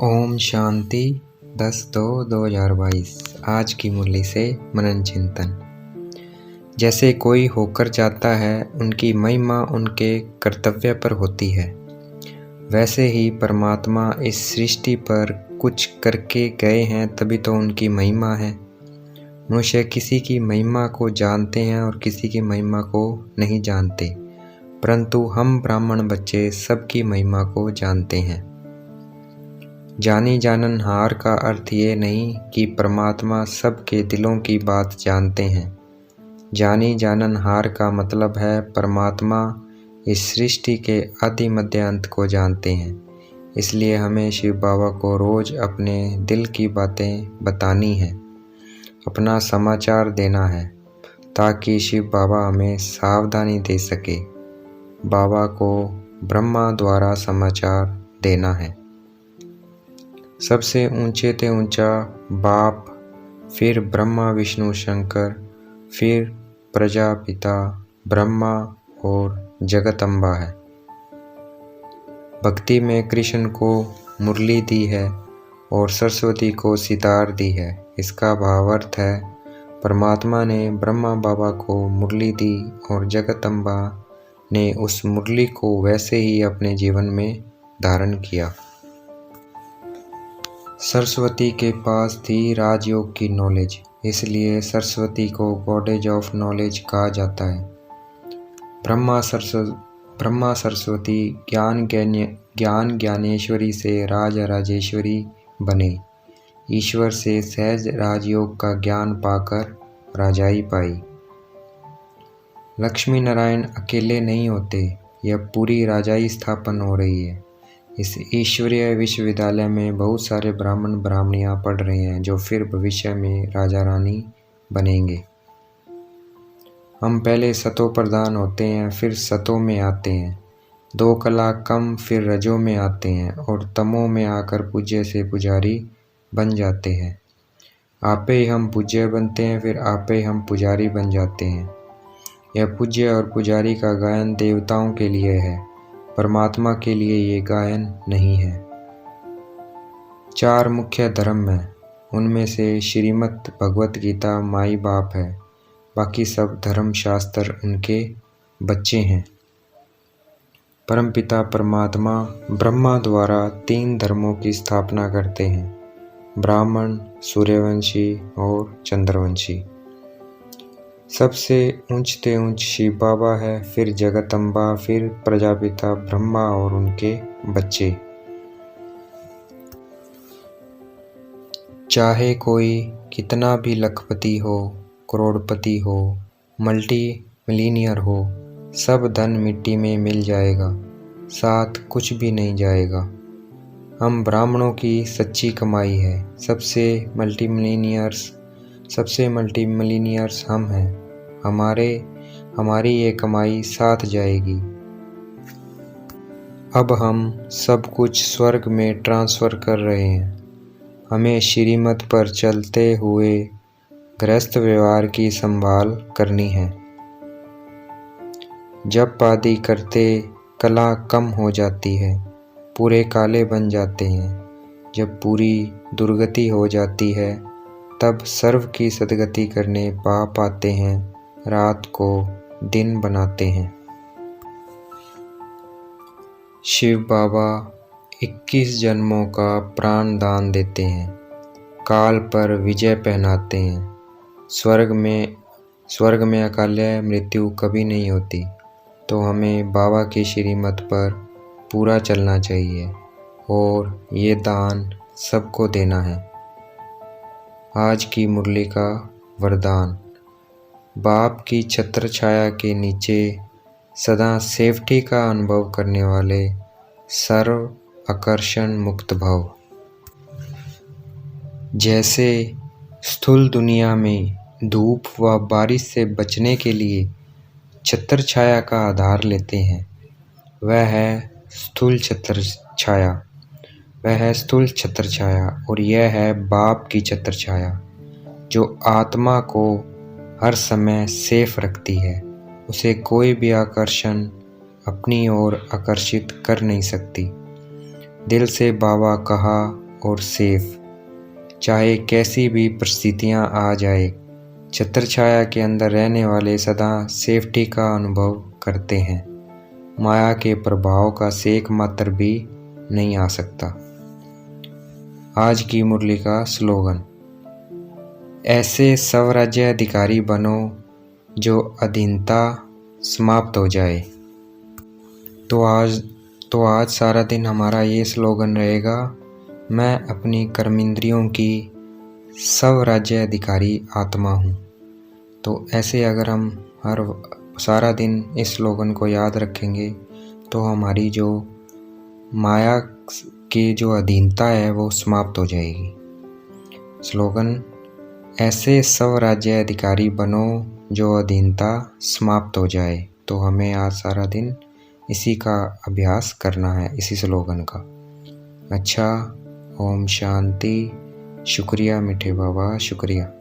ओम शांति 10/2/2022। आज की मुरली से मनन चिंतन। जैसे कोई होकर जाता है, उनकी महिमा उनके कर्तव्य पर होती है, वैसे ही परमात्मा इस सृष्टि पर कुछ करके गए हैं, तभी तो उनकी महिमा है। मनुष्य किसी की महिमा को जानते हैं और किसी की महिमा को नहीं जानते, परंतु हम ब्राह्मण बच्चे सबकी महिमा को जानते हैं। जानी जाननहार का अर्थ ये नहीं कि परमात्मा सबके दिलों की बात जानते हैं। जानी जाननहार का मतलब है परमात्मा इस सृष्टि के आदि मध्य अंत को जानते हैं। इसलिए हमें शिव बाबा को रोज़ अपने दिल की बातें बतानी है, अपना समाचार देना है, ताकि शिव बाबा हमें सावधानी दे सके। बाबा को ब्रह्मा द्वारा समाचार देना है। सबसे ऊंचे ते ऊंचा बाप, फिर ब्रह्मा विष्णु शंकर, फिर प्रजापिता ब्रह्मा और जगदम्बा है। भक्ति में कृष्ण को मुरली दी है और सरस्वती को सितार दी है। इसका भावार्थ है, परमात्मा ने ब्रह्मा बाबा को मुरली दी और जगदम्बा ने उस मुरली को वैसे ही अपने जीवन में धारण किया। सरस्वती के पास थी राजयोग की नॉलेज, इसलिए सरस्वती को गॉडेज ऑफ नॉलेज कहा जाता है। ब्रह्मा सरस्वती ज्ञान ज्ञानेश्वरी से राजा राजेश्वरी बने। ईश्वर से सहज राजयोग का ज्ञान पाकर राजाई पाई। लक्ष्मी नारायण अकेले नहीं होते, यह पूरी राजाई स्थापन हो रही है। इस ईश्वरीय विश्वविद्यालय में बहुत सारे ब्राह्मण ब्राह्मणियाँ पढ़ रहे हैं, जो फिर भविष्य में राजा रानी बनेंगे। हम पहले सतो प्रधान होते हैं, फिर सतो में आते हैं, 2 कला कम, फिर रजो में आते हैं और तमो में आकर पूज्य से पुजारी बन जाते हैं। आपे ही हम पूज्य बनते हैं, फिर आपे ही हम पुजारी बन जाते हैं। यह पूज्य और पुजारी का गायन देवताओं के लिए है, परमात्मा के लिए ये गायन नहीं है। 4 मुख्य धर्म हैं, उनमें से श्रीमद् भगवत गीता माई बाप है, बाकी सब धर्म शास्त्र उनके बच्चे हैं। परमपिता परमात्मा ब्रह्मा द्वारा 3 धर्मों की स्थापना करते हैं, ब्राह्मण, सूर्यवंशी और चंद्रवंशी। सबसे ऊंचते ऊंच शिव बाबा है, फिर जगदम्बा, फिर प्रजापिता ब्रह्मा और उनके बच्चे। चाहे कोई कितना भी लखपति हो, करोड़पति हो, मल्टी मिलीनियर हो, सब धन मिट्टी में मिल जाएगा, साथ कुछ भी नहीं जाएगा। हम ब्राह्मणों की सच्ची कमाई है। सबसे मल्टी मिलीनियर्स हम हैं। हमारी ये कमाई साथ जाएगी। अब हम सब कुछ स्वर्ग में ट्रांसफ़र कर रहे हैं। हमें श्रीमत पर चलते हुए गृहस्थ व्यवहार की संभाल करनी है। जब आदि करते कला कम हो जाती है, पूरे काले बन जाते हैं। जब पूरी दुर्गति हो जाती है, तब सर्व की सद्गति करने पाप आते हैं, रात को दिन बनाते हैं। शिव बाबा 21 जन्मों का प्राण दान देते हैं, काल पर विजय पहनाते हैं। स्वर्ग में अकाल्य मृत्यु कभी नहीं होती, तो हमें बाबा की श्रीमत पर पूरा चलना चाहिए और ये दान सबको देना है। आज की मुरली का वरदान। बाप की छत्र छाया के नीचे सदा सेफ्टी का अनुभव करने वाले सर्व आकर्षण मुक्त भव। जैसे स्थूल दुनिया में धूप व बारिश से बचने के लिए छत्र छाया का आधार लेते हैं, वह है स्थूल छत्र छाया और यह है बाप की छत्र छाया, जो आत्मा को हर समय सेफ रखती है। उसे कोई भी आकर्षण अपनी ओर आकर्षित कर नहीं सकती। दिल से बाबा कहा और सेफ, चाहे कैसी भी परिस्थितियाँ आ जाए। छत्र छाया के अंदर रहने वाले सदा सेफ्टी का अनुभव करते हैं। माया के प्रभाव का सेक मात्र भी नहीं आ सकता। आज की मुरली का स्लोगन, ऐसे स्वराज्याधिकारी बनो जो अधीनता समाप्त हो जाए। तो आज सारा दिन हमारा ये स्लोगन रहेगा, मैं अपनी कर्मेंद्रियों की स्वराज्याधिकारी आत्मा हूँ। तो ऐसे अगर हम सारा दिन इस स्लोगन को याद रखेंगे तो हमारी जो माया की जो अधीनता है वो समाप्त हो जाएगी। स्लोगन, ऐसे स्वराज्याधिकारी बनो जो अधीनता समाप्त हो जाए। तो हमें आज सारा दिन इसी का अभ्यास करना है, इसी स्लोगन का। अच्छा, ओम शांति। शुक्रिया मीठे बाबा, शुक्रिया।